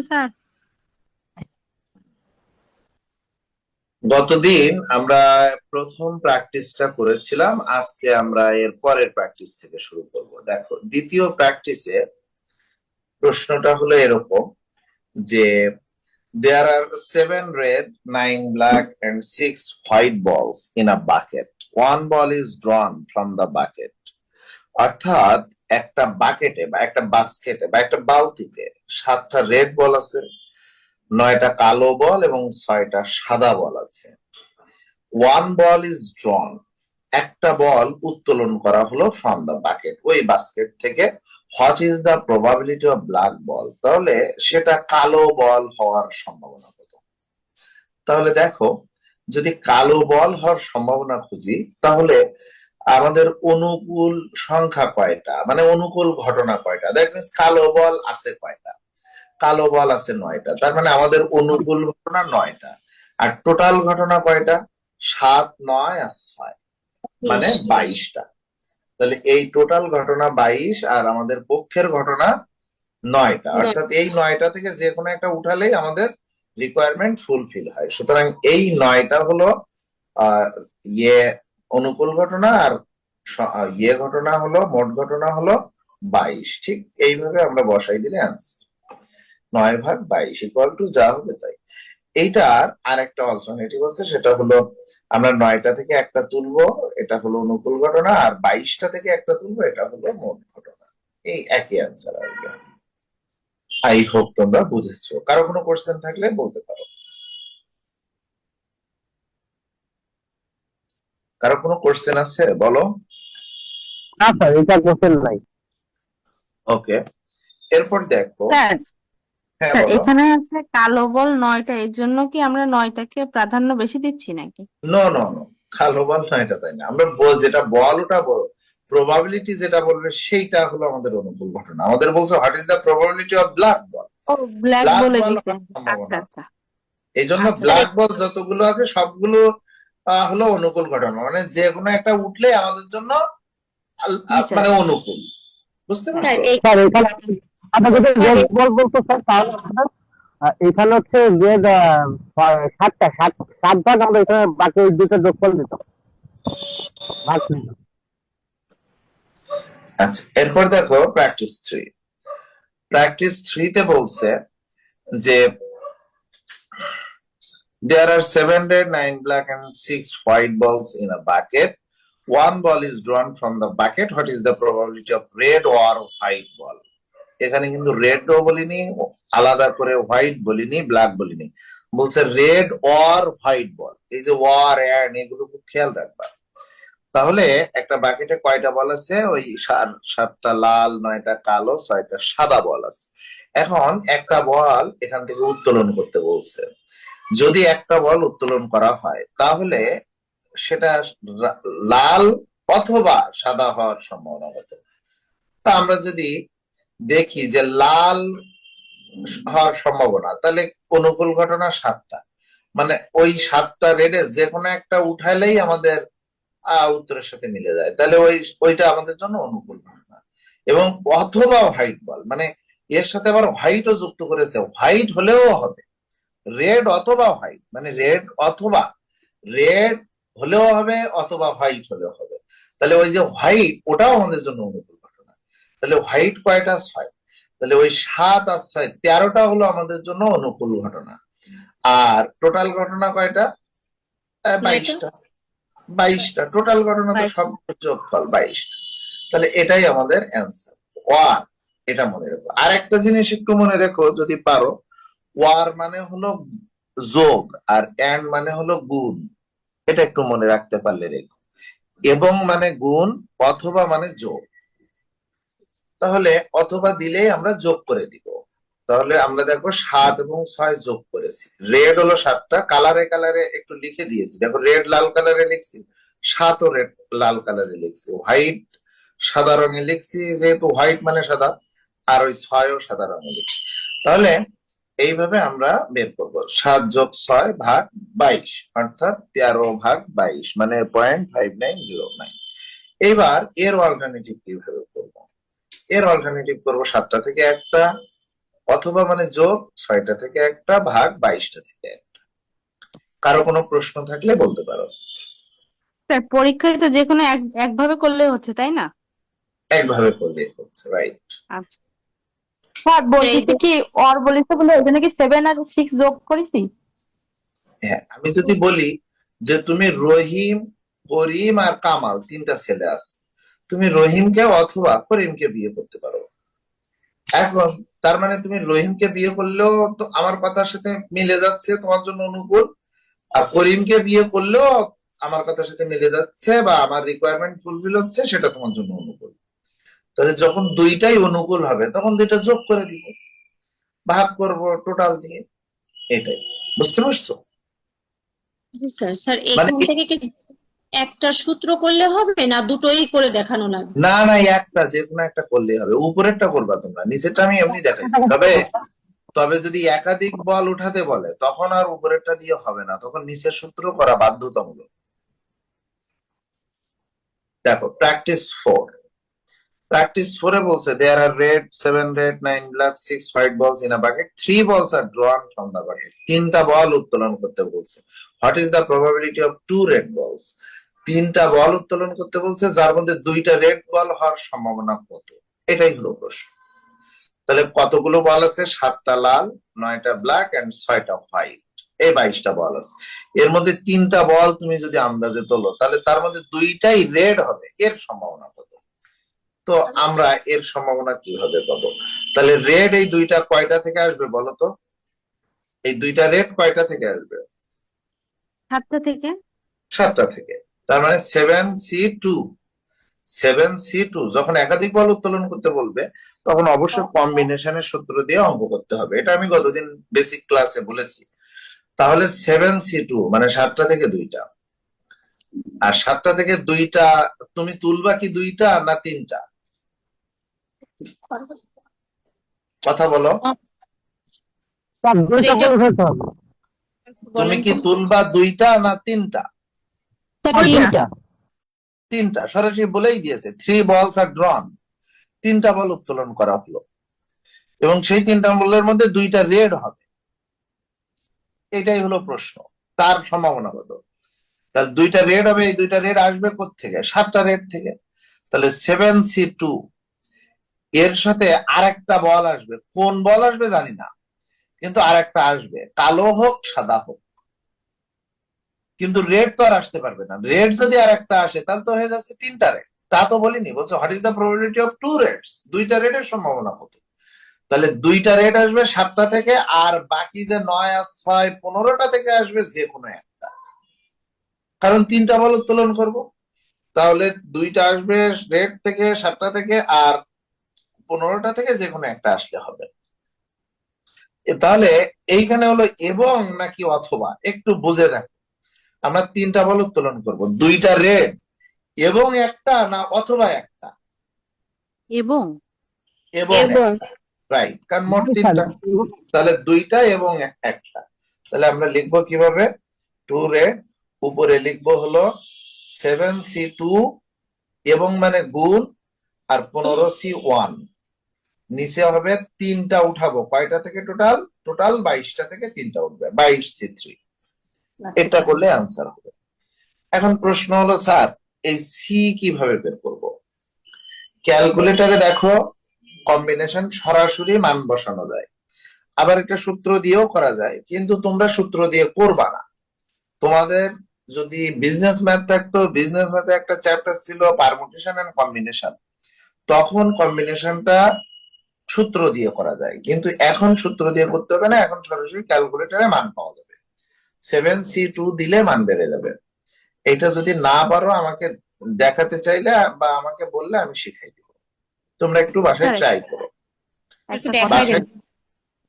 Sir. গতদিন আমরা প্রথম প্র্যাকটিসটা করেছিলাম, আজকে আমরা এর পরের প্র্যাকটিস থেকে শুরু করব। দেখো, দ্বিতীয় প্র্যাকটিসে প্রশ্নটা হলো এরকম যে there are 7 red, 9 black and 6 white balls in a bucket. One ball is drawn from the bucket. অর্থাৎ একটা বাকেটে বা একটা বাস্কেটে বা একটা বালতিতে 7টা রেড বল আছে, 9টা কালো বল এবং 6টা সাদা বল আছে। ওয়ান বল ইজ ড্রন, একটা বল উত্তোলন করা হলো ফ্রম দ্য বাকেট, ওই বাস্কেট থেকে। What is the probability of black বল, তাহলে সেটা কালো বল হওয়ার সম্ভাবনা কত। তাহলে দেখো, যদি কালো বল হওয়ার সম্ভাবনা খুঁজি, তাহলে আমাদের অনুকূল সংখ্যা কয়টা, মানে অনুকূল ঘটনা কয়টা। দ্যাট মিনস কালো বল আছে কয়টা, কালো বল আছে 9টা, তার মানে আমাদের অনুকূল ঘটনা 9টা। আর টোটাল ঘটনা কয়টা? 7, 9 আর 6, মানে 22টা। তাহলে এই টোটাল ঘটনা 22 আর আমাদের পক্ষের ঘটনা 9টা, অর্থাৎ এই 9টা থেকে যে কোনো একটা উঠালেই আমাদের রিকোয়ারমেন্ট ফুলফিল হয়। সুতরাং এই 9টা হলো আহ ইয়ে অনুকূল ঘটনা, আর ইয়ে ঘটনা হলো, মোট ঘটনা হলো 22। ঠিক এইভাবে আমরা বসাই দিলে অ্যান্সার 9/22 ইকুয়াল টু যা হবে তাই। এইটার আর একটা অল্টারনেটিভ আছে, সেটা হলো আমরা 9টা থেকে একটা তুলবো, এটা হলো অনুকূল ঘটনা, আর 22টা থেকে একটা তুলবো, এটা হলো মোট ঘটনা। এই একই অ্যান্সার আসবে। আই হোপ তোমরা বুঝেছো। কারো কোনো কোশ্চেন থাকলে বলতে পারো। কারো কোনো কোশ্চেন আছে, বলো। না স্যার, এটা কোশ্চেন নাই। ওকে, এরপর দেখো। স্যার, হ্যাঁ স্যার বলো। এখানে আছে কালো বল 9টা, এর জন্য কি আমরা 9টাকে প্রাধান্য বেশি দিচ্ছি নাকি? নো নো নো, কালো বল না, এটা তাই না। আমরা যেটা বল ওটা প্রবাবিলিটি যেটা বলবে সেইটা হলো আমাদের অনুকূল ঘটনা। আমাদের বলছে what is the probability of black ball, ও, ব্ল্যাক ব্ল্যাক বলে বল দিছে। হওয়ার আচ্ছা সম্ভাবনা। আচ্ছা এই জন্য আচ্ছা ব্ল্যাক বল যতগুলো আছে সবগুলো হলো অনুকূল ঘটনা, মানে যে কোনো একটা উঠলে আমাদের জন্য জি স্যার। মানে অনুকূল। বুঝতে স্যার পারছো? এই স্যার এখানে আপনার যদি রেড বল বলতো স্যার, তাহলে আমাদের এখানে হচ্ছে রেড 7টা, 7 ভাগ, আমরা এখানে বাকি ওই দুটো যোগ করে দিতাম, ভাগ নিতাম। আচ্ছা, এরপর দেখো প্র্যাকটিস 3। প্র্যাকটিস 3-তে বলছে যে there are 7 red, 9 black and 6 white balls in a bucket. One ball is drawn from the bucket. What is the probability of red or white ball? এখানে কিন্তু রেড ও বলিনি, আলাদা করে হোয়াইট বলিনি, ব্ল্যাক বলিনি, বলছে রেড অর হোয়াইট বল। এই যে ওয়ার এন্ড এগুলো খুব খেয়াল রাখবা। তাহলে একটা বাকেটে কয়টা বল আছে? ওই 7টা লাল, 9টা কালো, 6টা সাদা বল আছে। এখন একটা বল এখান থেকে উত্তোলন করতে বলছে। যদি একটা বল উত্তোলন করা হয়, তাহলে সেটা লাল অথবা সাদা হওয়ার সম্ভাবনা কত। তা আমরা যদি দেখি যে লাল হওয়ার সম্ভাবনা, তাহলে অনুকূল ঘটনা 7টা, মানে ওই 7টা রেডে যে কোনো একটা উঠাইলেই আমাদের উত্তরের সাথে মিলে যায়, তাহলে ওইটা আমাদের জন্য অনুকূল ঘটনা। এবং অথবা হোয়াইট বল, মানে এর সাথে আবার হোয়াইটও যুক্ত করেছে, হোয়াইট হলেও হবে, রেড অথবা হোয়াইট, মানে রেড অথবা, রেড হলেও হবে অথবা হোয়াইট হলেও হবে। তাহলে ওই যে হোয়াইট, ওটাও আমাদের জন্য অনুকূল ঘটনা। তাহলে হোয়াইট কয়টা? 6। তাহলে ওই 7 আর 6, 13টা হলো আমাদের জন্য অনুকূল ঘটনা। আর টোটাল ঘটনা কয়টা? 22টা। 22টা টোটাল ঘটনা, তো সব যোগফল 22টা। তাহলে এটাই আমাদের অ্যান্সার, ওয়ার। এটা মনে রেখো। আর একটা জিনিস একটু মনে রেখো যদি পারো, ওয়ার মানে হলো যোগ, আর এন্ড মানে হলো গুণ। এটা একটু মনে রাখতে পারলে রেখো। এবং মানে গুণ, অথবা মানে যোগ। তাহলে অথবা দিলেই আমরা যোগ করে দিব। তাহলে আমরা দেখো 7 এবং 6 যোগ করেছি। রেড হলো 7টা, কালারে কালারে একটু লিখে দিয়েছি। দেখো, রেড লাল কালারে লিখছি, 7 ও রেড লাল কালারে লিখছি, হোয়াইট সাদা রঙে লিখছি, যেহেতু হোয়াইট মানে সাদা, আর ওই 6 ও সাদা রঙে লিখছি। তাহলে এইভাবে আমরা বের করবো 7+6 ভাগ 22, অর্থাৎ 13/22, মানে 0.5909। এবার এর অল্টারনেটিভ কিভাবে করবো? এর অল্টারনেটিভ করবো 7টা থেকে একটা, অথবা মানে যোগ 6টা থেকে একটা ভাগ 22টা থেকে একটা। কারো কোনো প্রশ্ন থাকলে বলতে পারো। স্যার পরীক্ষায় তো যে কোনো একভাবে করলে হচ্ছে তাই না? একভাবে করলে হচ্ছে, রাইট। আচ্ছা, স্যার এই বলতেছি যে কি ওর বলেছে বলে ওই জন্য কি 7 আর 6 যোগ করেছি। হ্যাঁ, আমি যদি বলি যে তুমি রহিম, করিম আর কামাল 3টা ছেলে আছে, তুমি রহিমকে অথবা করিমকে বিয়ে করতে পারো। এখন তার মানে তুমি রহিমকে বিয়ে করলেও তো আমার কথার সাথে মিলে যাচ্ছে, তোমার জন্য অনুকূল। আর করিমকে বিয়ে করলেও আমার কথার সাথে মিলে যাচ্ছে বা আমার রিকোয়ারমেন্ট ফুলফিল হচ্ছে, সেটা তোমার জন্য অনুকূল। তাহলে যখন দুইটাই অনুকূল হবে তখন দুইটা যোগ করে দিব, ভাগ করব টোটাল দিয়ে। এটাই, বুঝতে পারছো? স্যার স্যার মানে এখান থেকে কি একটা সূত্র করলে হবে না দুটোই করে দেখানো লাগবে? না না, একটা যে কোনো একটা করলেই হবে। উপরেরটা করবা তোমরা, নিচেরটা আমি এমনি দেখাইছি। তবে তবে যদি একাধিক বল উঠাতে বলে তখন আর উপরেরটা দিয়ে হবে না, তখন নিচের সূত্র করা বাধ্যতামূলক। দেখো প্র্যাকটিস 4 বলছে there are red 7 red 9 black 6 white balls in a bucket, 3 balls are drawn from the bucket। 3টা বল উত্তোলন করতে বলছে। what is the probability of 2 red balls? 3টা বল উত্তোলন করতে বলছে, যার মধ্যে 2টা রেড বল হওয়ার সম্ভাবনা কত, এটাই হলো প্রশ্ন। তাহলে কতগুলো বল আছে? 7টা লাল, 9টা ব্ল্যাক এন্ড 6টা হোয়াইট, এই 22টা বল আছে। এর মধ্যে 3টা বল তুমি যদি আন্দাজে তোলো তাহলে তার মধ্যে 2টাই রেড হবে, এর সম্ভাবনা কত? তো আমরা এর সম্ভাবনা কিভাবে পাবো? তাহলে রেড এই 2টা কয়টা থেকে আসবে বলো তো? এই 2টা রেড কয়টা থেকে আসবে? 7টা থেকে। 7টা থেকে। তার মানে 7C2 যখন একাধিক বল উত্তোলন করতে বলবে তখন অবশ্যই কম্বিনেশনের সূত্র দিয়ে অঙ্ক করতে হবে। এটা আমি গতদিন বেসিক ক্লাসে বলেছি। তাহলে 7C2 মানে 7টা থেকে 2টা, আর 7টা থেকে 2টা তুমি তুলবা কি 2টা না 3টা? কথা বলো। স্যার দুইটা এইটা করে ফেলতে হবে। তুমি বলেন কি তো। তুলবা 2টা না 3টা? স্যার কয়টা? তিনটা। 3টা, সরাসরি বলেই দিয়েছে 3 balls are drawn। 3টা বল উত্তোলন করা হলো এবং সেই 3টা বলের মধ্যে 2টা রেড হবে, এটাই হলো প্রশ্ন। তার সম্ভাবনা কত? তাহলে 2টা রেড হবে, এই 2টা রেড আসবে কোত্থেকে? 7টা রেড থেকে। তাহলে 7C2 এর সাথে আরেকটা বল আসবে। কোন বল আসবে জানি না, কিন্তু আরেকটা আসবে, কালো হোক সাদা হোক, কিন্তু রেড তো আর আসতে পারবে না। রেড যদি আরেকটা আসে তাহলে তো হয়ে যাচ্ছে 3টা রেড। তা তো বলিনি, বলছো what is the probability of 2 raids? 2টা রেডের সম্ভাবনা কত? তাহলে 2টা রেড আসবে 7টা থেকে, আর বাকি যে 9 আর 6 15টা থেকে আসবে যে কোনো একটা, কারণ 3টা বল উত্তোলন করব। তাহলে 2টা আসবে রেড থেকে, 7টা থেকে, আর 15টা থেকে যে কোনো একটা আসলে হবে। তাহলে এইখানে হলো এবং নাকি অথবা, একটু বুঝে দেখো। আমরা 3টা বল উত্তোলন করব, 2টা রেড এবং একটা না অথবা একটা? এবং এবং রাইট, কারণ মোট 3টা। তাহলে 2টা এবং একটা। তাহলে আমরা লিখবো কিভাবে? 2 রেড, উপরে লিখবো হলো 7C2 এবং মানে গুণ, আর 15C1, নিচে হবে 3টা উঠাবো কয়টা থেকে? টোটাল 22টা থেকে 3টা উঠবে, 22C3। এটা করলে আনসার হবে। এখন প্রশ্ন হলো স্যার এই সি কিভাবে বের করব? ক্যালকুলেটরে দেখো কম্বিনেশন সরাসরি মান বসানো যায়, আবার একটা সূত্র দিয়েও করা যায়, কিন্তু তোমরা সূত্র দিয়ে করবা না। তোমাদের যদি বিজনেস ম্যাথ থাকতো, বিজনেস ম্যাথে একটা চ্যাপ্টার ছিল পারমুটেশন এন্ড কম্বিনেশন, তখন কম্বিনেশনটা সূত্র দিয়ে করা যায়, কিন্তু এখন সূত্র দিয়ে করতে হবে না, এখন সরাসরি ক্যালকুলেটরে মান পাওয়া যাবে। 7C2 দিলে মান বেড়ে যাবে। এটা যদি না পারো আমাকে দেখাতে চাইলে বা আমাকে বললে আমি শিখাই দিব। তোমরা একটু বাসায় স্যার ট্রাই করো। একটা দেখাই কথা বাসায়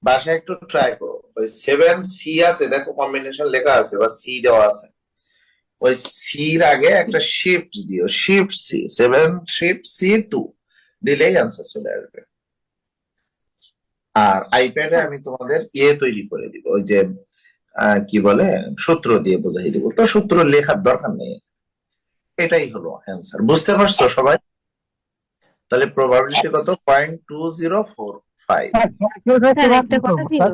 বাসায় একটু ট্রাই করো। ওই 7C আছে, দেখো কম্বিনেশন লেখা আছে বা সি দেওয়া আছে, ওই সির আগে একটা শিফট দিও, শিফট সি, 7 শিফট C2 দিলেই আনসার চলে আসবে। আর আইপ্যাডে আমি তোমাদের তৈরি করে দিব, ওই যে কি বলে, সূত্র দিয়ে বোঝাই দিব। তো সূত্র লেখার দরকার নেই, এটাই হলো অ্যান্সার। বুঝতে পারছো সবাই? তাহলে প্রবাবিলিটি কত? 0.2045। ফাইভ। ক্যালকুলেটর স্যার কিভাবে একটা কথা করবো ছিল, স্যার?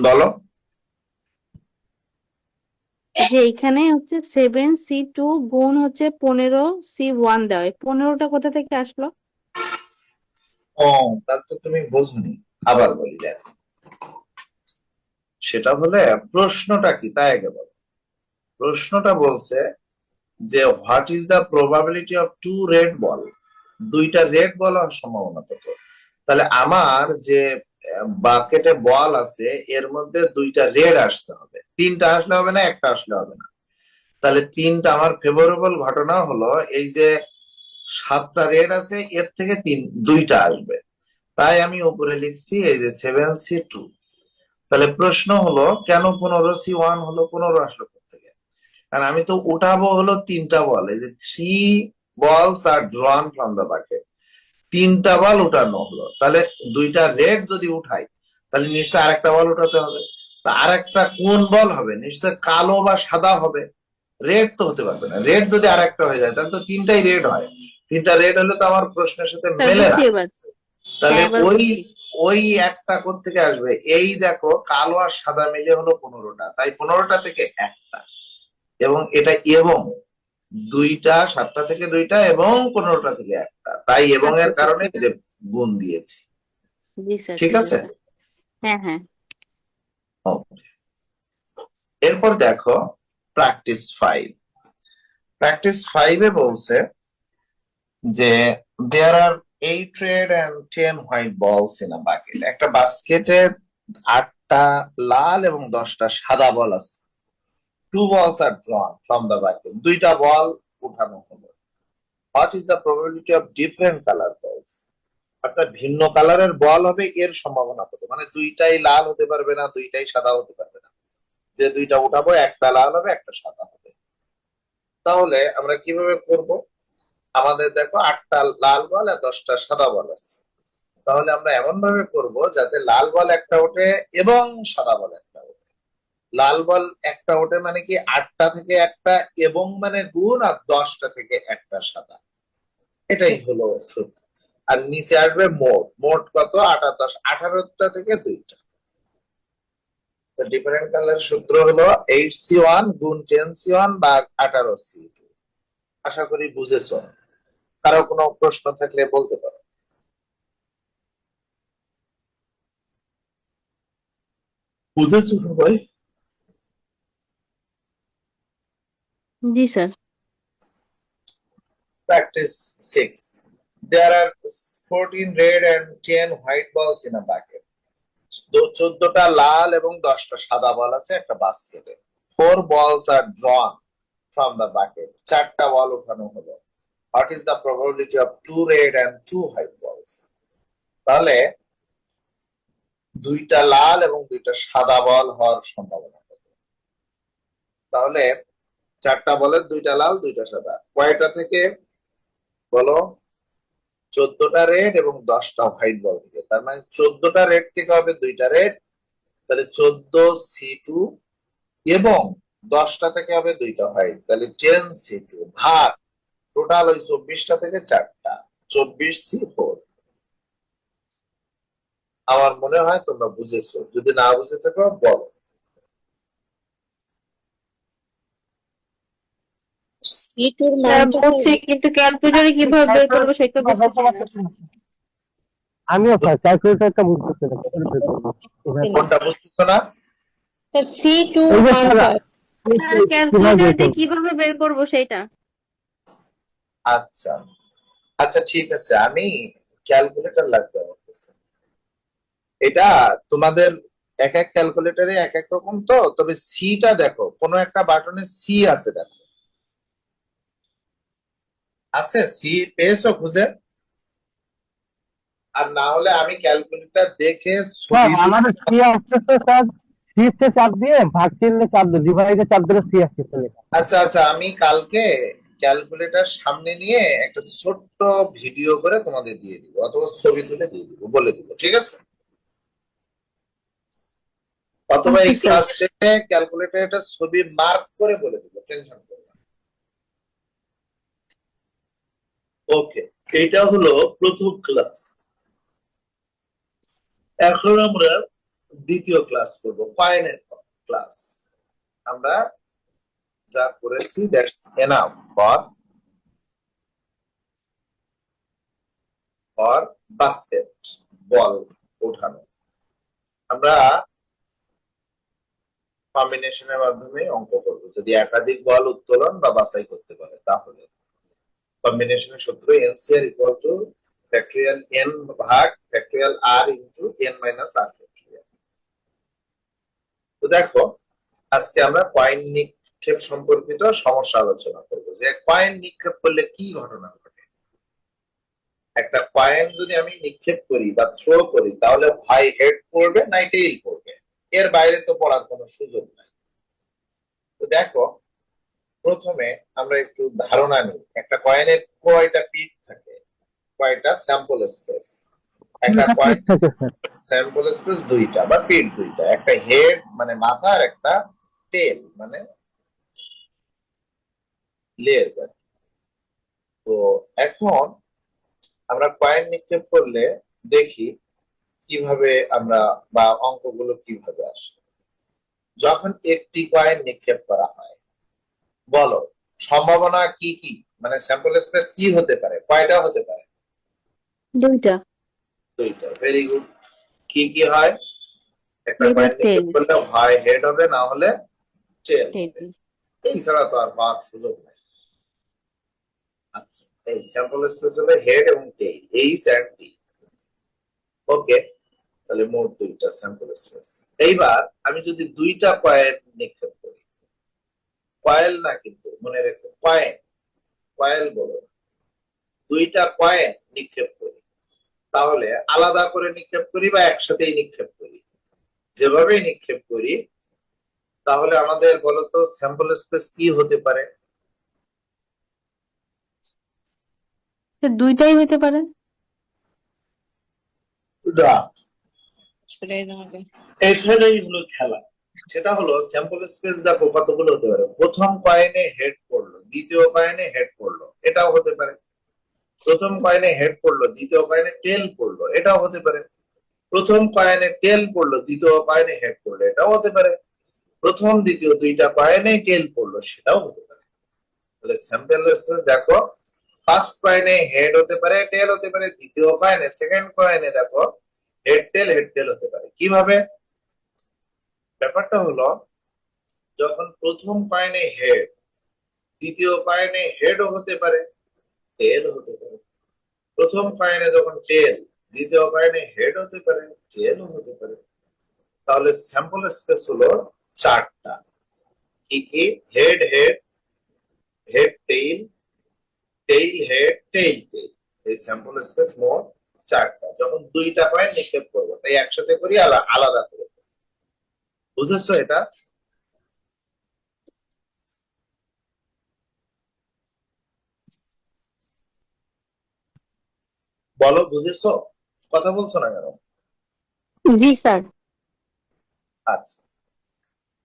বলো। যে এখানে হচ্ছে 7C2 গুণ হচ্ছে 15C1 দেওয়া, 15টা কোথা থেকে আসলো? ও, তাহলে তো তুমি বুঝনি। আবার বলি, দেখো, সেটা হলে প্রশ্নটা কি তাই আগে বলো। প্রশ্নটা বলছে যে what is the probability of two red ball, দুইটা রেড বল হওয়ার সম্ভাবনা কত। তাহলে আমার যে বাকেটে বল আছে এর মধ্যে দুইটা রেড আসতে হবে, তিনটা আসলে হবে না, একটা আসলে হবে না। তাহলে তিনটা আমার ফেভারেবল ঘটনা হলো এই যে 7টা রেড আছে এর থেকে দুইটা আসবে। তাই আমি উপরে লিখছি এই যে 7C2। তাহলে প্রশ্ন হলো কেন 15C1 হলো, 15 আসলো থেকে। কারণ আমি তো উঠাবো হলো তিনটা বল, এই যে 3 balls আর ড্রন ফ্রম দ্য বাকেট, তিনটা বল উঠানো হলো। তাহলে দুইটা রেড যদি উঠাই তাহলে নিশ্চয় আরেকটা বল উঠাতে হবে। তা আরেকটা কোন বল হবে? নিশ্চয় কালো বা সাদা হবে, রেড তো হতে পারবে না। রেড যদি আরেকটা হয়ে যায় তাহলে তো তিনটাই রেড হয়, তিনটা রেড হলে তো আমার প্রশ্নের সাথে স্যার মেলে না। বুঝছি এবার। তাহলে হ্যাঁ এবার ওই বুঝছি। ওই একটা কোত্থেকে আসবে? এই দেখো, কালো আর সাদা মিলে হলো 15টা, তাই 15টা থেকে একটা, এবং এটা এবং দুইটা, 7টা থেকে দুইটা এবং 15টা থেকে একটা, তাই এবং আচ্ছা এর আচ্ছা কারণে ঠিক এই যে আছে। গুণ দিয়েছি। জি স্যার ঠিক ঠিক আছে। আছে। হ্যাঁ হ্যাঁ। এরপর দেখো প্র্যাকটিস 5। প্র্যাকটিস 5-এ বলছে যে দেয়ার আর 8 red and 10 white balls in a bucket, একটা বাস্কেটে 8টা লাল এবং 10টা সাদা বল আছে। 2 balls are drawn from the bucket, দুইটা বল উঠানো হলো। What is the probability of different colour বলস, অর্থাৎ ভিন্ন কালারের বল হবে এর সম্ভাবনা কত। মানে দুইটাই লাল হতে পারবে না, দুইটাই সাদা হতে পারবে না। যে দুইটা উঠাবো একটা লাল হবে একটা সাদা হবে। তাহলে আমরা কিভাবে করব? আমাদের দেখো 8টা লাল বল আর 10টা সাদা বল আছে। তাহলে আমরা এমন ভাবে করব যাতে লাল বল একটা ওঠে এবং সাদা বল একটা ওঠে। লাল বল একটা ওঠে মানে কি 8টা থেকে একটা এবং মানে গুণ, আর 10টা থেকে একটা সাদা, এটাই হলো সূত্র। আর নিচে আসবে মোট, মোট কত? 8 আর 10, 18টা থেকে দুইটা। ডিফারেন্ট কালার সূত্র হলো 8C1 গুণ 10C1 বা 18C2। আশা করি বুঝেছো। কারো কোনো প্রশ্ন থাকলে বলতে পারো। বুঝেছো সবাই? জি sir. Practice 6. There are 14 red and 10 white balls in a bucket. 14টা লাল এবং 10টা সাদা বল আছে একটা বাস্কেটে। 4 balls are drawn from the bucket. 4টা বল উঠানো হলো। What is the probability of 2 red and 2 white balls? তাহলে দুইটা লাল এবং দুইটা সাদা বল হওয়ার সম্ভাবনা কত? তাহলে 4টা বলের দুইটা লাল দুইটা সাদা, কয়টা থেকে বলো? 14টা রেড এবং 10টা হোয়াইট বল থেকে। তার মানে 14টা রেড থেকে হবে দুইটা রেড, তাহলে 14C2, এবং 10টা থেকে হবে দুইটা হোয়াইট, তাহলে 10C2 ভাগ টোটাল ওই 24টা থেকে 4টা, 24C4। আমার মনে হয় তোমরা বুঝেছো, যদি না বুঝে থাকো বলো। C2-র স্যার মানটা বুঝছি কিন্তু ক্যালকুলেটরে কিভাবে বের করবো সেটা বুঝতেছি না। আমিও স্যার ক্যালকুলেটরটা বুঝতেছি না, কিভাবে বের করবো। কোনটা বুঝতেছো না? স্যার C2-র এই যে স্যার, মানটা স্যার কিভাবে ক্যালকুলেটর বের দিয়ে করবো? কিভাবে বের করবো সেটা। আচ্ছা আচ্ছা ঠিক আছে, আমি ক্যালকুলেটর লাগবে আমার কাছে। এটা তোমাদের এক এক ক্যালকুলেটরে এক এক রকম তো, তবে সিটা দেখো, কোনো একটা বাটনে সি আছে, দেখো আছে সি, পেয়েছো খুঁজে? আর না হলে আমি ক্যালকুলেটর দেখে স্যার ছবি তুলে। আমাদের সি আসতেছে স্যার, সিতে চাপ দিয়ে ভাগ চিহ্নে চাপ দিয়ে ডিভাইডে চাপ দিলে সি আসতেছে লেখা। আচ্ছা আচ্ছা, আমি কালকে ক্যালকুলেটর সামনে নিয়ে একটা ছোট্ট ভিডিও করে তোমাদের দিয়ে দিব, অথবা ছবি তুলে দিয়ে দিব, বলে দিব, ঠিক আছে? অথবা এই আচ্ছা স্যার। ক্লাস শেষে ক্যালকুলেটর একটা ছবি মার্ক করে বলে দিব, টেনশন করবে না। ওকে, এটা হলো প্রথম ক্লাস। এখন আমরা দ্বিতীয় ক্লাস করব, কয়েনের ক্লাস। আমরা যা করেছি দ্যাটস এনাফ ফর বাস্কেট বল ওঠানো। আমরা কম্বিনেশনের মাধ্যমে অঙ্ক করব। যদি একাধিক বল উত্তোলন বা বাছাই করতে পারে তাহলে কম্বিনেশনের সূত্র NCR equal to factorial N ভাগ ফ্যাক্টরিয়াল আর ইনটু এন মাইনাস আর ফ্যাক্টরিয়াল। তো দেখো, আজকে আমরা কয়েন নিক্ষেপ সম্পর্কিত সমস্যা আলোচনা করব, যে কয়েন নিক্ষেপ করলে কি ঘটনা ঘটে। একটা কয়েন যদি আমি নিক্ষেপ করি বা থ্রো করি তাহলে হয় হেড পড়বে নাই টেইল পড়বে, এর বাইরে তো পড়ার কোনো সুযোগ নাই। তো দেখো, প্রথমে আমরা একটু ধারণা নিই, একটা কয়েনের কয়টা পিঠ থাকে, কয়টা স্যাম্পল স্পেস। একটা কয়েন থাকে স্যার। স্যাম্পল স্পেস দুইটা বা পিঠ দুইটা, একটা হেড মানে মাথা আর একটা টেল মানে লেজ। তো এখন আমরা কয়েন নিক্ষেপ করলে দেখি কিভাবে আমরা বা অঙ্কগুলো কিভাবে আসে। যখন একটি কয়েন নিক্ষেপ করা হয়, বলো সম্ভাবনা কি কি, মানে স্যাম্পল স্পেস কি হতে পারে, কয়টা হতে পারে? দুইটা। দুইটা। Very good. কি কি হয়? একটা Head কয়েন আর নিক্ষেপ tail। করলে হয় হেড হবে না হলে টেল। Tail। এই ছাড়া তো আর পাওয়ার সুযোগ নাই। আচ্ছা, এই স্যাম্পল স্পেস হলে হেড এবং টেইল, এইচ এন্ড টি। ওকে, তাহলে মোট দুইটা স্যাম্পল স্পেস। এইবার আমি যদি দুইটা কয়েন নিক্ষেপ করি, কয়েল না কিন্তু মনে রেখো কয়েন, কয়েল বলো, দুইটা কয়েন নিক্ষেপ করি, তাহলে আলাদা করে নিক্ষেপ করি বা একসাথেই নিক্ষেপ করি, যেভাবেই নিক্ষেপ করি, তাহলে আমাদের বলতো স্যাম্পল স্পেস কি হতে পারে? দুইটাই হইতে পারে। না, এখানেই হলো খেলা। সেটা হলো স্যাম্পল স্পেস দেখো কতগুলো হতে পারে। প্রথম কয়েনে হেড পড়লো, দ্বিতীয় কয়েনে হেড পড়লো, এটাও হতে পারে। প্রথম কয়েনে হেড পড়লো, দ্বিতীয় কয়েনে টেল পড়লো, এটাও হতে পারে। প্রথম কয়েনে টেল পড়লো, দ্বিতীয় কয়েনে হেড পড়লো, এটাও হতে পারে। প্রথম দ্বিতীয় দুইটা কয়েনে টেল পড়লো, সেটাও হতে পারে। তাহলে স্যাম্পল স্পেস দেখো, ফার্স্ট কয়েনে হেড হতে পারে, টেল হতে পারে, দ্বিতীয় কয়েনে সেকেন্ড কয়েনে দেখো হেড টেল হতে পারে। কিভাবে? ব্যাপারটা হলো, যখন প্রথম কয়েনে হেড, দ্বিতীয় কয়েনে হেডও হতে পারে, টেল হতে পারে। প্রথম কয়েনে যখন টেল, দ্বিতীয় কয়েনে হেড হতে পারে, টেলও হতে পারে। তাহলে স্যাম্পল স্পেস হলো চারটা। কি কি? Head head, head tail, tail head, tail tail. এই স্যাম্পল স্পেস মোট চারটা। যখন দুইটা কয়েন নিক্ষেপ করবো, তাই একসাথে করি আলাদা করে। বুঝেছো এটা? বলো, বুঝেছো? কথা বলছো না কেন? জি স্যার। আচ্ছা,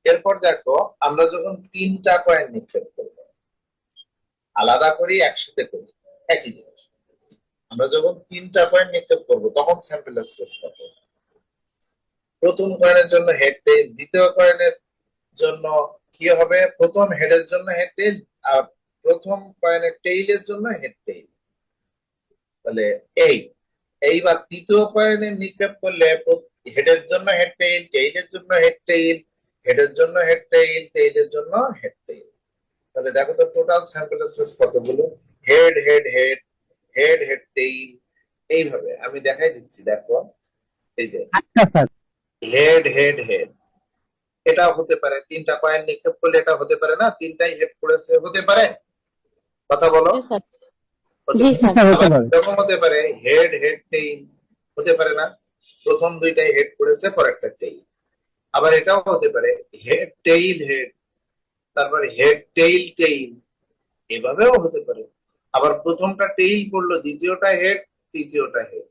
এরপর দেখো, আমরা যখন তিনটা কয়েন নিক্ষেপ করবো, আলাদা করি একসাথে করি একই জিনিস। আমরা যখন তিনটা কয়েন নিক্ষেপ করবো তখন স্যাম্পল স্পেস কত? প্রথম কয়েনের জন্য হেড টেইল, দ্বিতীয় কয়েনের জন্য কি হবে? প্রথম হেডের জন্য হেড টেইল, আর প্রথম কয়েনের টেইলের জন্য হেড টেইল। তাহলে এইবার তৃতীয় কয়েনে নিক্ষেপ করলে হেডের জন্য হেড টেইল, টেইলের জন্য হেড টেইল, হেডের জন্য হেড টেইল, টেইলের জন্য হেড টেইল। তাহলে দেখো তো টোটাল স্যাম্পল স্পেস কতগুলো? Head head head, head head tail. এইভাবে আমি দেখাই দিচ্ছি, দেখো এই যে আচ্ছা স্যার। হেড হেড হেড, এটাও হতে পারে। তিনটা কয়েন নিক্ষেপ করলে এটা হতে পারে না? তিনটাই হেড করেছে, হতে পারে? কথা বলো। জি স্যার। হতে জি পারে। স্যার। স্যার হতে আবার পারে। এরকম হতে পারে হেড হেড টেইল, হতে পারে না? প্রথম দুইটাই হেড করেছে, পরেরটা টেইল। আবার এটাও হতে পারে হেড টেইল হেড, তারপরে হেড টেইল টেইল, এভাবেও হতে পারে। আবার প্রথমটা টেইল পড়লো, দ্বিতীয়টা হেড, তৃতীয়টা হেড।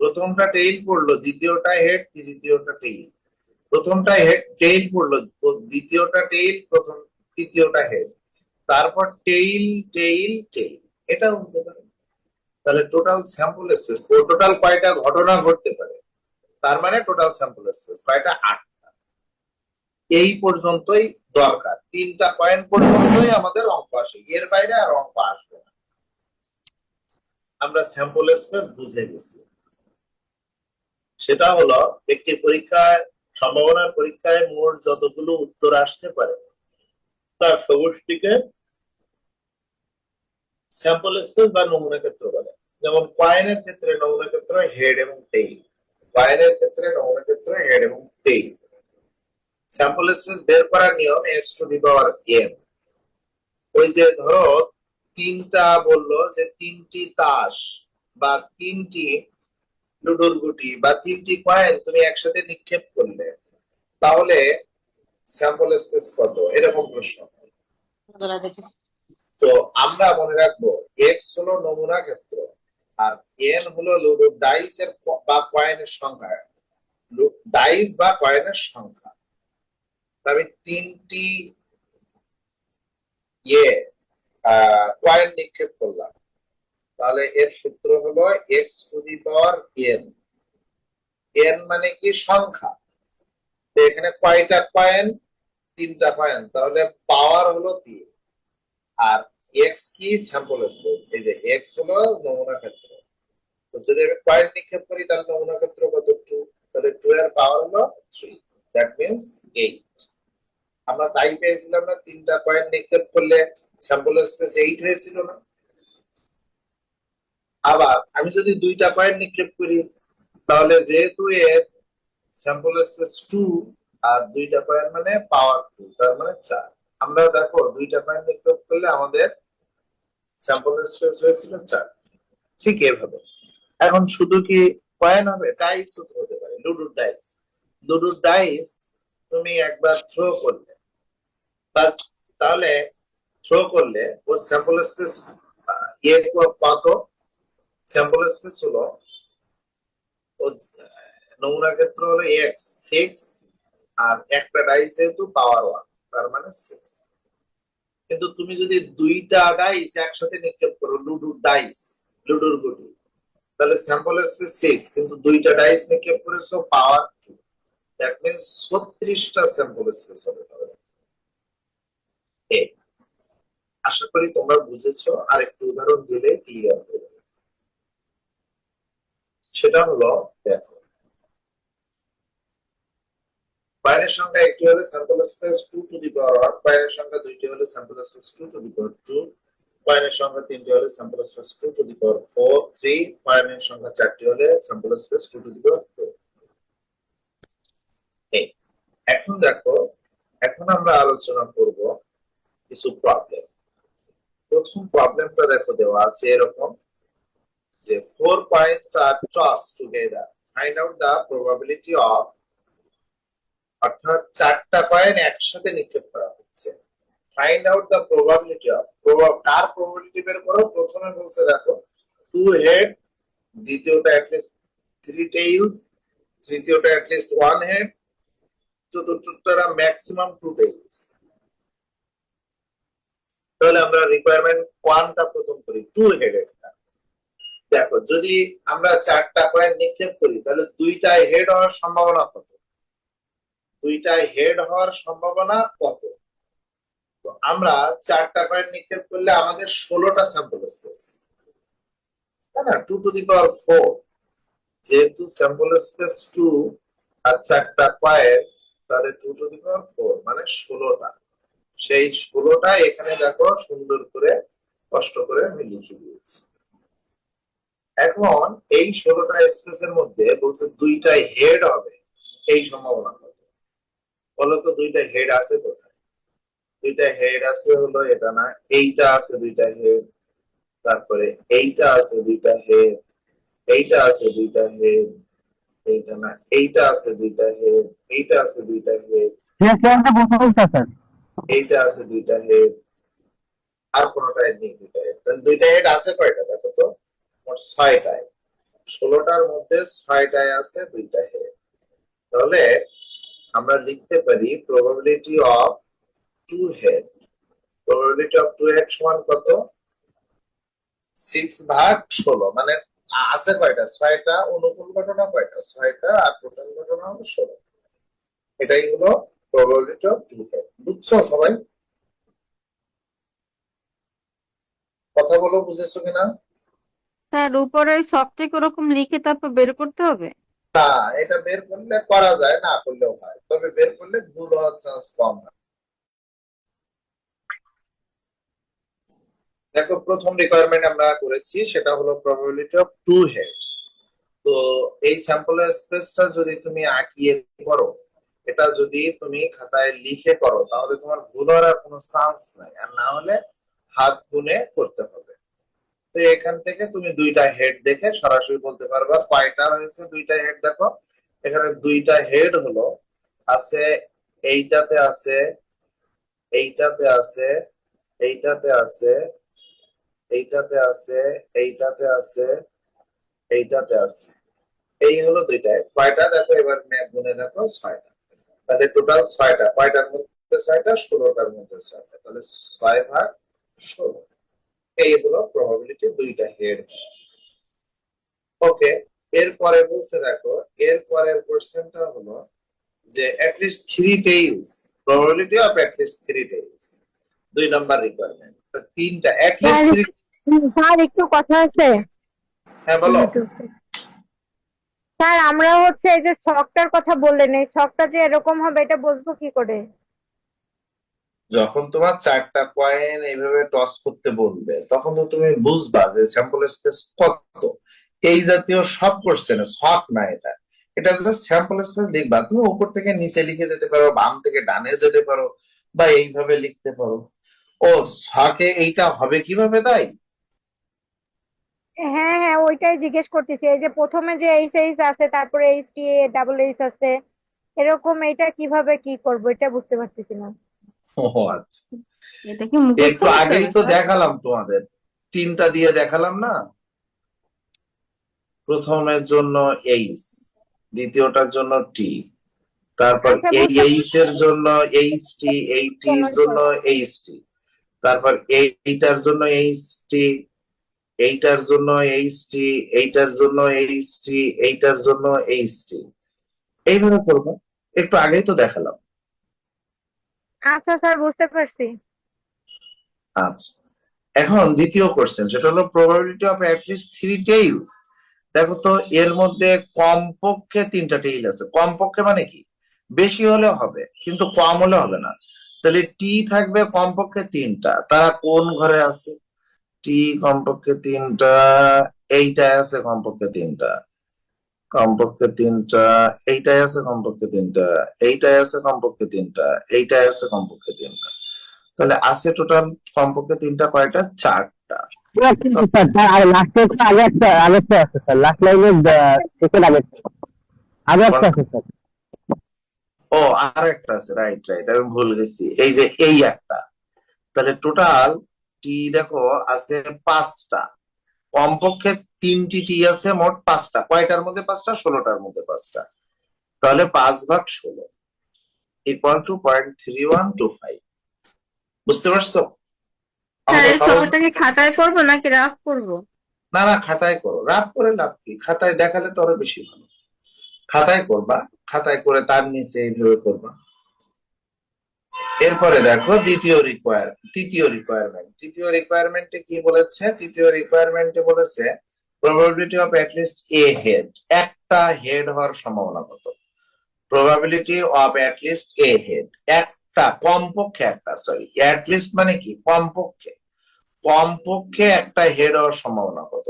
প্রথমটা টেইল পড়লো, দ্বিতীয়টা হেড, তৃতীয়টা টেইল। প্রথমটা হেড টেইল পড়লো, দ্বিতীয়টা টেইল, প্রথম তৃতীয়টা হেড। তারপর টেইল টেইল টেইল, এটাও হতে পারে। তাহলে টোটাল স্যাম্পল স্পেস, টোটাল কয়টা ঘটনা ঘটতে পারে? তার মানে টোটাল স্যাম্পল স্পেস কয়টা? 8টা। এই পর্যন্তই দরকার, 3টা পয়েন্ট পর্যন্তই আমাদের অঙ্ক আসে, এর বাইরে আর অঙ্ক আসবে না। আমরা স্যাম্পল স্পেস বুঝে গেছি। সেটা হলো একটি পরীক্ষায়, সম্ভাবনার পরীক্ষায় মোট যতগুলো উত্তর আসতে পারে তার সমষ্টিকে স্যাম্পল স্পেস বা নমুনা ক্ষেত্র বলে। যেমন কয়েনের ক্ষেত্রে নমুনা ক্ষেত্র হেড এবং টেইল, কয়েনের ক্ষেত্রে নমুনা ক্ষেত্র হেড এবং টেইল। স্যাম্পল স্পেস বের করার নিয়ম x⁴n। ওই যে ধরো 3টা বললো যে 3টি তাস বা 3টি লুডোর গুটি বা 3টি কয়েন তুমি একসাথে নিক্ষেপ করলে, তাহলে স্যাম্পল স্পেস কত, এরকম প্রশ্ন। তো আমরা মনে রাখবো এক্স হলো নমুনা ক্ষেত্র আর এন হলো লুডোর ডাইস এর বা কয়েনের সংখ্যা, ডাইস বা কয়েনের সংখ্যা। আমি 3টি কয়েন নিক্ষেপ করলাম, তাহলে এর সূত্র হলো x⁴n। এন মানে কি? সংখ্যা। তো এখানে কয়টা কয়েন? 3টা কয়েন, তাহলে পাওয়ার হলো 3। আর এক্স কি? Sample space. এই যে এক্স হলো নমুনা ক্ষেত্র, তো যদি আমি কয়েন নিক্ষেপ করি তাহলে নমুনা ক্ষেত্র কত? 2, তাহলে 2 এর পাওয়ার হলো 3, দ্যাট মিন্স 8। আমরা তাই পেয়েছিলাম না, 3টা কয়েন নিক্ষেপ করলে স্যাম্পল স্পেস 8 হয়েছিল না? আবার আমি যদি 2টা কয়েন নিক্ষেপ করি, তাহলে যেহেতু এর স্যাম্পল স্পেস 2 আর 2টা কয়েন মানে পাওয়ার 2, তার মানে 4। আমরা দেখো 2টা কয়েন নিক্ষেপ করলে আমাদের স্যাম্পল স্পেস হয়েছিল 4। ঠিক এভাবে এখন শুধু কি কয়েন হবে? ডাইস হতে পারে, লুডোর ডাইস। লুডোর ডাইস তুমি একবার থ্রো করলে, তাহলে থ্রো করলে ও স্যাম্পল স্পেস কত? স্যাম্পল স্পেস হলো নমুনা ক্ষেত্র হলো x6 আর একটা ডাইস যেহেতু পাওয়ার 1, তার মানে 6। কিন্তু তুমি যদি 2টা ডাইস একসাথে নিক্ষেপ করো, লুডোর ডাইস, লুডোর গুটি, তাহলে স্যাম্পল স্পেস 6 কিন্তু 2টা ডাইস নিক্ষেপ করেছো পাওয়ার 2, দ্যাট মিন্স 36টা স্যাম্পল স্পেস হবে। আশা করি তোমরা বুঝেছো, আর একটু উদাহরণ দিলে ক্লিয়ার হয়ে যাবে। সেটা হলো, দেখো কয়েনের সংখ্যা একটি হলে স্যাম্পল স্পেস 2⁴1, কয়েনের সংখ্যা 2টি হলে স্যাম্পল স্পেস 2⁴2, কয়েনের সংখ্যা 3টি হলে স্যাম্পল স্পেস 2⁴3, কয়েনের সংখ্যা 4টি হলে স্যাম্পল স্পেস 2⁴4। এখন দেখো, এখন আমরা আলোচনা করব কিছু প্রবলেম। প্রথম প্রবলেমটা দেখো দেওয়া আছে এরকম যে 4 coins are tossed together, find out the probability of, অর্থাৎ 4টা কয়েন একসাথে নিক্ষেপ করা হচ্ছে, find out the probability of, কার প্রবাবিলিটি বের করো। প্রথমে বলছে দেখো 2 হেড, দ্বিতীয়টা অ্যাটলিস্ট 3 টেইলস, তৃতীয়টা অ্যাটলিস্ট 1 হেড, চতুর্থটা ম্যাক্সিমাম 2 টেইলস। তাহলে আমরা রিকোয়ারমেন্ট 1টা প্রথম করি, 2 হেডেরটা। দেখো যদি আমরা 4টা কয়েন নিক্ষেপ করি তাহলে 2টায় হেড হওয়ার সম্ভাবনা কত? 2টায় হেড হওয়ার সম্ভাবনা কত? তো আমরা 4টা কয়েন নিক্ষেপ করলে আমাদের 16টা স্যাম্পল স্পেস, তাই না? 2⁴, যেহেতু স্যাম্পল স্পেস 2 আর 4টা কয়েন, তাহলে 2⁴ মানে 16টা। সেই 16টা এখানে দেখো সুন্দর করে কষ্ট করে আমি লিখে দিয়েছি। এখন এই 16টা স্পেসের মধ্যে বলছে 2টায় হেড হবে, এই সম্ভাবনা কত? বলতো 2টা হেড আছে কোথায়? 2টা হেড আছে হলো এটা না, এইটা আছে 2টা হেড, তারপরে এইটা আছে 2টা হেড, এইটা আছে 2টা হেড, এইটা না, এইটা আছে 2টা হেড, এইটা আছে 2টা হেড, এইটা আছে 2টা হেড, আর কোনটা নেই 2টা হেড। তাহলে 2টা হেড আছে কয়টা দেখো তো? মোট 6টায়। 16টার মধ্যে 6টায় আছে 2টা হেড। তাহলে আমরা লিখতে পারি probability of 2 head, probability of 2 head সমান কত? 6/16, মানে আছে কয়টা? 6টা। অনুকূল ঘটনা কয়টা? 6টা। আর টোটাল ঘটনা হলো 16। এটাই হলো প্রবাবিলিটি অফ ট্রু হেড। বুঝছো সবাই? কথা বলো, বুঝেছো কিনা? স্যার উপরে ওই সবটাকে ওরকম লিখে তারপর বের করতে হবে? না, এটা বের করলে করা যায়, না করলেও হয়, তবে বের করলে ভুল হওয়ার চান্স কম হয়। দেখো, প্রথম রিকোয়ারমেন্ট আমরা করেছি সেটা হলো প্রবাবিলিটি অফ টু হেডস। তো এই স্যাম্পল স্পেসটা যদি তুমি আঁকিয়ে করো, এটা যদি তুমি খাতায় লিখে করো, তাহলে তোমার ভুল হওয়ার আর কোনো চান্স নাই। আর না হলে হাত গুনে করতে হবে। তো এখান থেকে তুমি দুইটা হেড দেখে সরাসরি বলতে পারবা কয়টা হয়েছে। দুইটা হেড দেখো, এখানে দুইটা হেড হলো আছে, এইটাতে আছে, এইটাতে আছে, এইটাতে আছে, এইটাতে আছে, এইটাতে আছে, এইটাতে আছে। এই হলো দুইটা হেড। কয়টা দেখো এবার গুনে দেখো, 6টা। তাহলে টোটাল 6টা। কয়টার মধ্যে 6টা? 16টার মধ্যে 6টা। তাহলে 6/16। এই হলো প্রবাবিলিটি দুইটা হেড। ওকে, এরপরে বলছে দেখো, এর পরের কোশ্চেনটা হলো যে at least 3 tales, probability of at least 3 tales. 2 number requirement. তো তিনটা অ্যাটলিস্ট 3। স্যার একটু কথা আছে। হ্যাঁ বলো। স্যার আমরা হচ্ছে এই যে শখটার কথা বললেন, এই শখটা যে এরকম হবে এটা বুঝবো কি করে? যখন তোমার 4টা কয়েন এইভাবে টস করতে বলবে, তখন তো তুমি বুঝবা যে স্যাম্পল স্পেস কত। এই জাতীয় সব কোশ্চেনে শখ না এটা। এটা জাস্ট স্যাম্পল স্পেস লিখবা। তুমি উপর থেকে নিচে লিখে যেতে পারো, বাম থেকে ডানে যেতে পারো, বা এইভাবে লিখতে পারো। ও, শখে এইটা হবে কিভাবে তাই? হ্যাঁ হ্যাঁ, ওইটাই জিজ্ঞেস করতেছি। এই যে প্রথমে যে এইচ এইচ আছে, তারপরে এইচ টি এ ডাবল এইচ আছে, এরকম এটা কিভাবে কি করবো এটা বুঝতে পারতেছি না। ও আচ্ছা, এটা কি মুখস্থ একটু করতে আগেই হবে তো স্যার? দেখালাম তোমাদের, 3টা দিয়ে দেখালাম না? প্রথমের জন্য এইচ, দ্বিতীয়টার জন্য টি, তারপর আচ্ছা এই বুঝতে এইচ এর জন্য এইচ টি, এই টির জন্য এইচ টি, তারপর এইটার জন্য এইচ টি, এইটার জন্য এইচ টি, এইটার জন্য এইচ টি, এইটার জন্য এইচ টি। এইভাবে করবো। একটু আগেই তো দেখালাম। আচ্ছা স্যার, বুঝতে পারছি। আচ্ছা, এখন দ্বিতীয় কোশ্চেন, সেটা হলো প্রবাবিলিটি অফ অ্যাটলিস্ট 3 টেইলস। দেখো তো, এর মধ্যে কমপক্ষে 3টা টেইল আছে। কমপক্ষে মানে কি? বেশি হলে হবে, কিন্তু কম হলে হবে না। তাহলে টি থাকবে কমপক্ষে 3টা। তারা কোন ঘরে আছে? টি কমপক্ষে 3টা। এইটায় আছে কমপক্ষে 3টা, কমপক্ষে 3টা। এইটায় আছে কমপক্ষে 3টা, এইটায় আছে কমপক্ষে 3টা, এইটায় আছে কমপক্ষে 3টা। তাহলে আছে টোটাল কমপক্ষে 3টা। কয়টা? 4টা। কিন্তু স্যার, আর লাস্টে আগে একটা আছে স্যার, লাস্ট লাইনে সেকেন্ড আগে একটা আছে স্যার। ও, আর একটা আছে, রাইট রাইট, আমি ভুল গেছি। এই যে এই একটা। তাহলে টোটাল টি দেখো আছে 5টা। কমপক্ষে 3টি টি আছে, মোট 5টা। কয়টার মধ্যে 5টা? 16টার মধ্যে 5টা। তাহলে 5/16 ইকুয়াল টু 0.3125। বুঝতে পারছো? স্যার আমাদের এই সহজ। সবটাকে খাতায় করবো নাকি রাফ করবো? না না, খাতায় করো। রাত করে লাভ কি? খাতায় দেখালে তো আরো বেশি ভালো। খাতায় করবা, খাতায় করে তার নিচে এইভাবে করবা। এরপরে দেখো তৃতীয় রিকোয়ারমেন্টে কি বলেছে? তৃতীয় রিকোয়ারমেন্টে বলেছে probability of at least A head. একটা হেড হওয়ার সম্ভাবনা কত? Probability of at least A head, একটা, কমপক্ষে একটা। সরি, অ্যাটলিস্ট মানে কি? কমপক্ষে। কমপক্ষে একটা হেড হওয়ার সম্ভাবনা কত?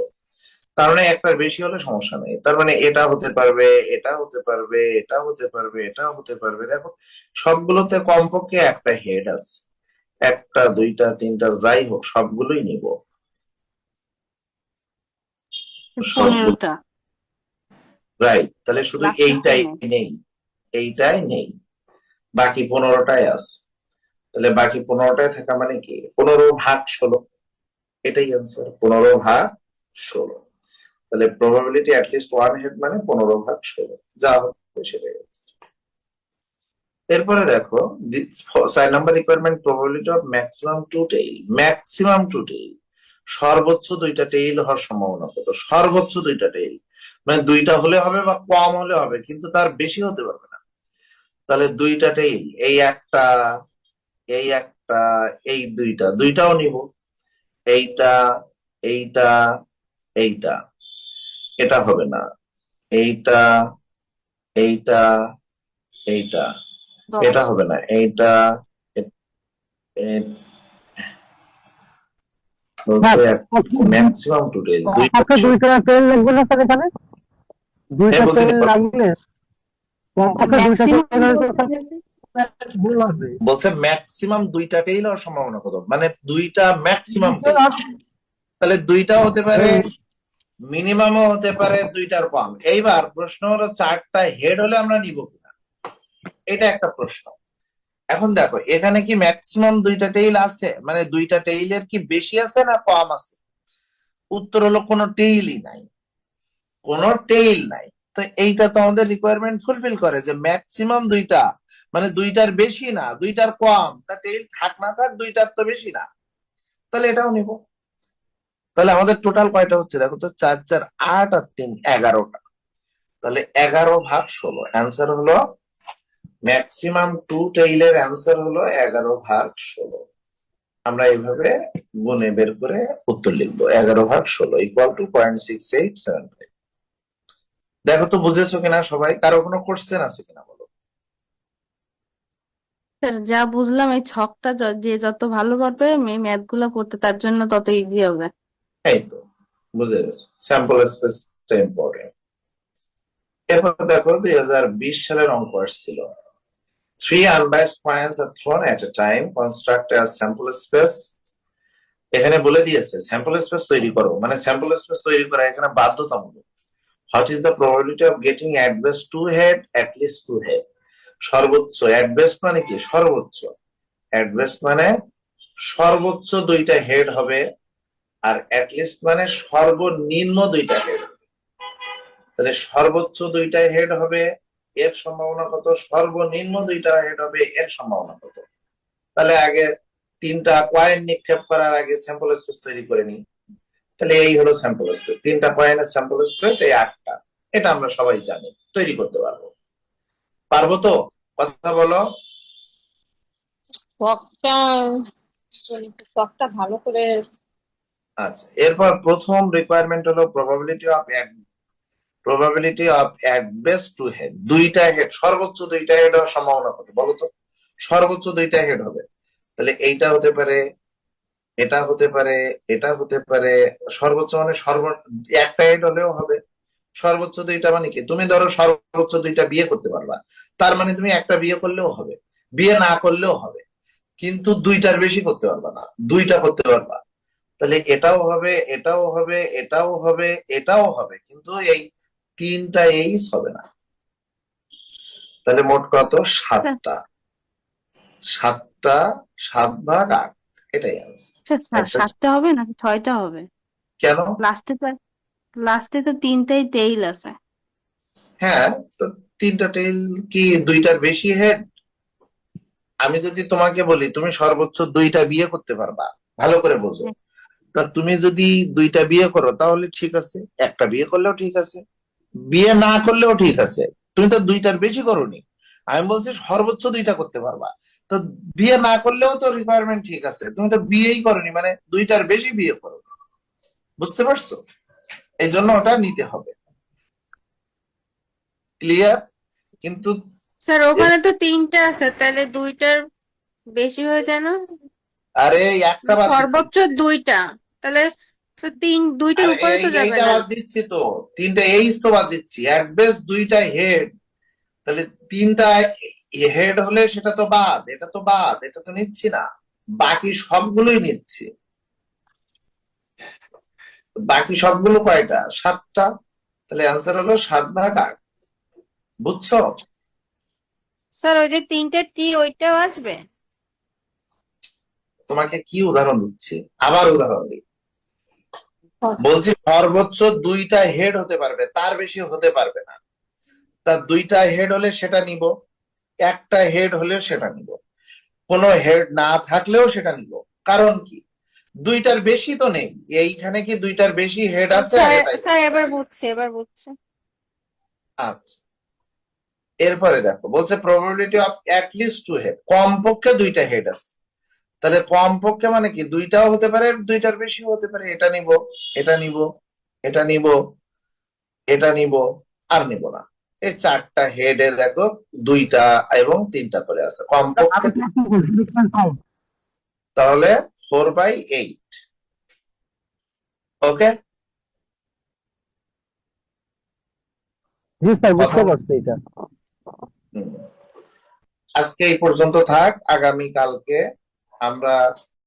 তার মানে একটার বেশি হলে সমস্যা নেই। তার মানে এটা হতে পারবে, এটা হতে পারবে, এটা হতে পারবে, এটা হতে পারবে। দেখো, সবগুলোতে কমপক্ষে একটা হেড আছে। একটা, দুইটা, তিনটা, যাই হোক, সবগুলোই নিব। সবগুলো 15টা। রাইট। তাহলে শুধু লাস্টেরটা এইটাই নেই। নেই, এইটাই নেই, বাকি 15টাই আছে। তাহলে বাকি 15টায় থাকা মানে কি? 15/16। এটাই অ্যান্সার, 15/16। তাহলে প্রবাবিলিটি অ্যাটলিস্ট ওয়ান হেড মানে 15/16, যা হবে সেটাই আছে। এরপরে দেখো 4 number requirement, probability of maximum two tail. Maximum two tail, সর্বোচ্চ দুইটা টেইল হওয়ার সম্ভাবনা কত? সর্বোচ্চ দুইটা টেইল, মানে দুইটা হলে হবে বা কম হলে হবে, কিন্তু তার বেশি হতে পারবে না। তাহলে দুইটা টেইল, এই একটা, এই একটা, এই দুইটা, দুইটাও নিব, এইটা, এইটা, এইটা, এটা হবে না, এইটা, এইটা, এইটা, এটা 10 হবে না, এইটা, ম্যাক্সিমাম টু টেইল, দুইটা কমপক্ষে দুইটা ট্রেন লাগবে না স্যার এখানে? দুইটা বলছি ট্রেন লাগলে কমপক্ষে দুইটা ম্যাক্সিমাম ট্রেন লাগলে ভুল হবে। বলছে ম্যাক্সিমাম দুইটা টেইল হওয়ার সম্ভাবনা কত, মানে দুইটা ম্যাক্সিমাম টেইল। তাহলে দুইটা হতে পারে, মিনিমামও হতে পারে, দুইটার কম। এইবার প্রশ্ন হলো চারটা হেড হলে আমরা নিব কিনা, এটা একটা প্রশ্ন। এখন দেখো এখানে কি ম্যাক্সিমাম দুইটা টেইল আছে, মানে দুইটা টেইলের কি বেশি আছে না কম আছে? উত্তর হলো কোনো টেইলই নাই, কোনো টেইল নাই। তো এইটা তো আমাদের রিকোয়ারমেন্ট ফুলফিল করে যে ম্যাক্সিমাম দুইটা, মানে দুইটার বেশি না দুইটার কম, তা টেইল থাক না থাক দুইটার তো বেশি না, তাহলে এটাও নিব। তাহলে আমাদের টোটাল কয়টা হচ্ছে দেখো তো, 4 4 8 আর 3 11টা। তাহলে 11/16, অ্যান্সার হলো ম্যাক্সিমাম টু টেইলের অ্যান্সার হলো 11/16। আমরা এইভাবে গুণে বের করে উত্তর লিখবো, 11/16 ইকুয়াল টু 0.6875। দেখো তো বুঝেছো কিনা সবাই, কারো কোনো কোশ্চেন আছে কিনা বলো। স্যার যা বুঝলাম এই ছকটা যে যত ভালো পারবে ম্যাথ গুলা করতে তার জন্য তত ইজি হবে। এই তো বুঝে গেছো, স্যাম্পল স্পেসটা ইম্পর্টেন্ট। এরপর দেখো 2020 সালের অঙ্ক আসছিল, 3 unbiased points are thrown at a time, construct a sample space। এখানে বলে দিয়েছে স্যাম্পল স্পেস তৈরি করো, মানে স্যাম্পল স্পেস তৈরি করা এখানে বাধ্যতামূলক। What is the probability of getting at best to head, at least to head? সর্বোচ্চ, অ্যাট বেস্ট মানে কি সর্বোচ্চ, অ্যাট বেস্ট মানে সর্বোচ্চ দুইটা হেড হবে, আর অ্যাট লিস্ট মানে সর্বনিম্ন দুইটা হেড। তাহলে সর্বোচ্চ দুইটা হেড হবে, এর সম্ভাবনা কত? সর্বনিম্ন দুইটা হেড হবে, এর সম্ভাবনা কত? তাহলে আগে তিনটা কয়েন নিক্ষেপ করার আগে স্যাম্পল স্পেস তৈরি করে নিই। তাহলে এই হলো স্যাম্পল স্পেস, তিনটা কয়েনের স্যাম্পল স্পেস এই 8টা, এটা আমরা সবাই জানি, তৈরি করতে পারবো। পারবো তো? কথা বলো। ছকটা ভালো করে। আচ্ছা, এরপর প্রথম রিকোয়ারমেন্ট হলো probability of at best to head, দুইটা হেড, সর্বোচ্চ দুইটা হেড হওয়ার সম্ভাবনা কত বলো তো? সর্বোচ্চ দুইটা হেড হবে, তাহলে এইটা হতে পারে, এটা হতে পারে, এটা হতে পারে, সর্বোচ্চ মানে একটা হেড হলেও হবে। সর্বোচ্চ দুইটা মানে কি, তুমি ধরো সর্বোচ্চ দুইটা বিয়ে করতে পারবা, তার মানে তুমি একটা বিয়ে করলেও হবে, বিয়ে না করলেও হবে, কিন্তু দুইটার বেশি করতে পারবা না, দুইটা করতে পারবা। তাহলে এটাও হবে, এটাও হবে, এটাও হবে, এটাও হবে, কিন্তু এই তিনটা এইস হবে না। তাহলে মোট কত? 7টা, 7টা, 7/8, এটাই স্যার আনসার। 7টা হবে নাকি 6টা হবে? কেন? লাস্টে তো 3টাই টেইল আছে। হ্যাঁ, তো তিনটা টেইল কি দুইটার বেশি হেড? আমি যদি তোমাকে বলি তুমি সর্বোচ্চ দুইটা বিয়ে করতে পারবা, ভালো করে বোঝো। হ্যাঁ, তা তুমি যদি দুইটা বিয়ে করো তাহলে ঠিক আছে, একটা বিয়ে করলেও ঠিক আছে, বিয়ে না করলেও ঠিক আছে, তুমি তো দুইটার বেশি করোনি। আমি বলছি সর্বোচ্চ দুইটা করতে পারবা, তো বিয়ে না করলেও তো রিকোয়ারমেন্ট ঠিক আছে, তুমি তো বিয়েই করোনি, মানে দুইটার বেশি বিয়ে করো। বুঝতে পারছো? এই জন্য ওটা নিতে হবে। ক্লিয়ার? কিন্তু স্যার ওখানে তো 3টা আছে, তাহলে 2টার বেশি হয়ে যায় না? আরে একটা বাদ দিচ্ছি, সর্বোচ্চ 2টা, তাহলে তো 2টার আরে উপরে তো যাবে এইটা না। বাদ দিচ্ছি তো, তিনটা এইস তো বাদ দিচ্ছি, অ্যাট বেস্ট দুইটা হেড, তাহলে তিনটা হেড হলে সেটা তো বাদ, এটা তো বাদ, এটা তো নিচ্ছি না, বাকি সবগুলোই নিচ্ছি। বাকি সবগুলো কয়টা? 7টা। তাহলে অ্যান্সার হলো 7/8। বুঝছো? স্যার ওই যে 3টে টি ওইটাও আসবে? তোমাকে কি উদাহরণ দিচ্ছি, আবার উদাহরণ দিই। বলছি সর্বোচ্চ দুইটা হেড হতে পারবে, তার বেশি হতে পারবে না। তা দুইটা হেড হলে সেটা নিব, একটা হেড হলে সেটা নিব, কোনো হেড না থাকলেও সেটা নিব। কারণ কি? দুইটার বেশি তো নেই, এইখানে কি দুইটার বেশি হেড আছে? স্যার আগে তাই স্যার এবার বুঝছে। আচ্ছা, এরপরে দেখো বলছে probability of at least to head, কমপক্ষে দুইটা হেড আছে। তাহলে কমপক্ষে মানে কি দুইটাও হতে পারে, দুইটার বেশি হতে পারে। এটা নিব, এটা নিব, এটা নিব, এটা নিব, আর নিব না। এই চারটা হেডে দেখো দুইটা এবং তিনটা করে আছে, কমপক্ষে তাহলে 4/8। ওকে, জি স্যার, বুঝতে পারছি এটা। আজকে এই পর্যন্ত থাক। আগামী কালকে আমরা